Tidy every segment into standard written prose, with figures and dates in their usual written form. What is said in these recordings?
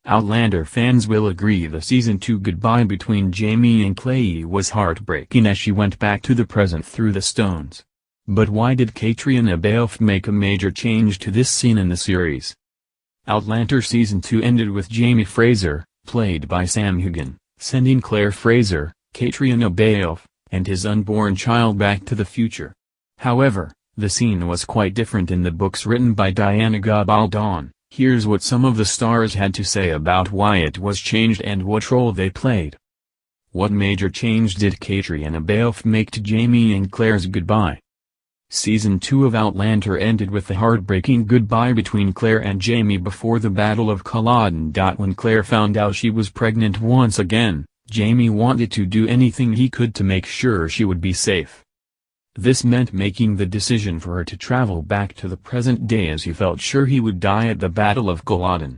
Outlander fans will agree the Season 2 goodbye between Jamie and Clay was heartbreaking as she went back to the present through the stones. But why did Caitriona Balfe make a major change to this scene in the series? Outlander Season 2 ended with Jamie Fraser, played by Sam Heughan, sending Claire Fraser, Caitriona Balfe, and his unborn child back to the future. However, the scene was quite different in the books written by Diana Gabaldon. Here's what some of the stars had to say about why it was changed and what role they played. What major change did Caitriona Balfe make to Jamie and Claire's goodbye? Season 2 of Outlander ended with the heartbreaking goodbye between Claire and Jamie before the Battle of Culloden. When Claire found out she was pregnant once again, Jamie wanted to do anything he could to make sure she would be safe. This meant making the decision for her to travel back to the present day as he felt sure he would die at the Battle of Culloden.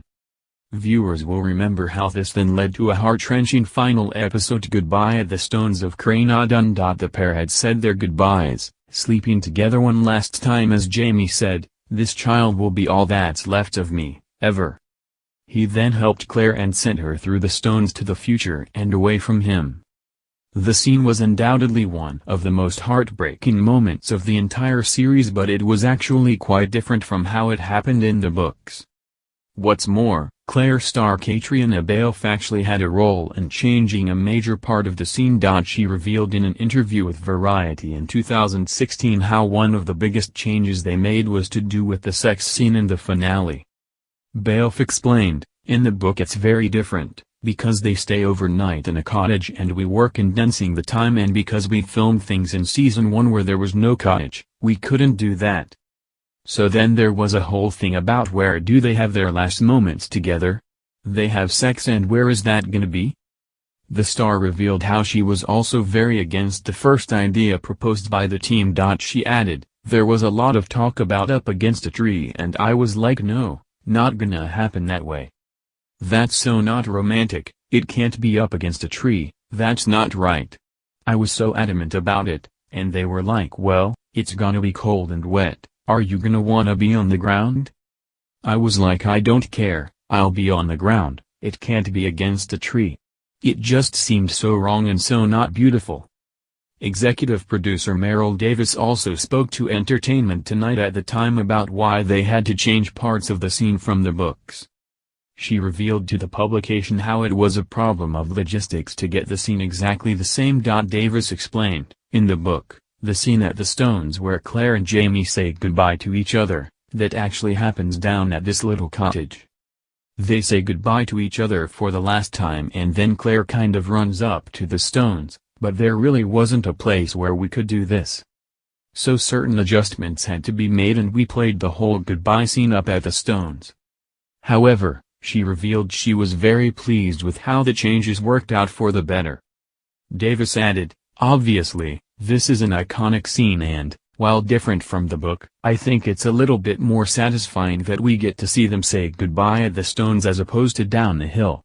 Viewers will remember how this then led to a heart-wrenching final episode, Goodbye at the Stones of Cranadon. The pair had said their goodbyes, sleeping together one last time as Jamie said, "This child will be all that's left of me, ever." He then helped Claire and sent her through the stones to the future and away from him. The scene was undoubtedly one of the most heartbreaking moments of the entire series, but it was actually quite different from how it happened in the books. What's more, Claire star Caitriona Balfe actually had a role in changing a major part of the scene. She revealed in an interview with Variety in 2016 how one of the biggest changes they made was to do with the sex scene in the finale. Balfe explained, "In the book it's very different, because they stay overnight in a cottage and we work condensing the time, and because we filmed things in Season 1 where there was no cottage, we couldn't do that. So then there was a whole thing about where do they have their last moments together? They have sex, and where is that gonna be?" The star revealed how she was also very against the first idea proposed by the team. She added, "There was a lot of talk about up against a tree and I was like, no, not gonna happen that way. That's so not romantic, it can't be up against a tree, that's not right." I was so adamant about it, and they were like, "Well, it's gonna be cold and wet, are you gonna wanna be on the ground?" I was like, "I don't care, I'll be on the ground, it can't be against a tree." It just seemed so wrong and so not beautiful. Executive producer Meryl Davis also spoke to Entertainment Tonight at the time about why they had to change parts of the scene from the books. She revealed to the publication how it was a problem of logistics to get the scene exactly the same. Davis explained, "In the book, the scene at the stones where Claire and Jamie say goodbye to each other, that actually happens down at this little cottage. They say goodbye to each other for the last time and then Claire kind of runs up to the stones, but there really wasn't a place where we could do this. So certain adjustments had to be made and we played the whole goodbye scene up at the stones." However, she revealed she was very pleased with how the changes worked out for the better. Davis added, "Obviously, this is an iconic scene and, while different from the book, I think it's a little bit more satisfying that we get to see them say goodbye at the stones as opposed to down the hill."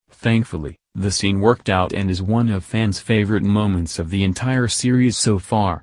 Thankfully, the scene worked out and is one of fans' favorite moments of the entire series so far.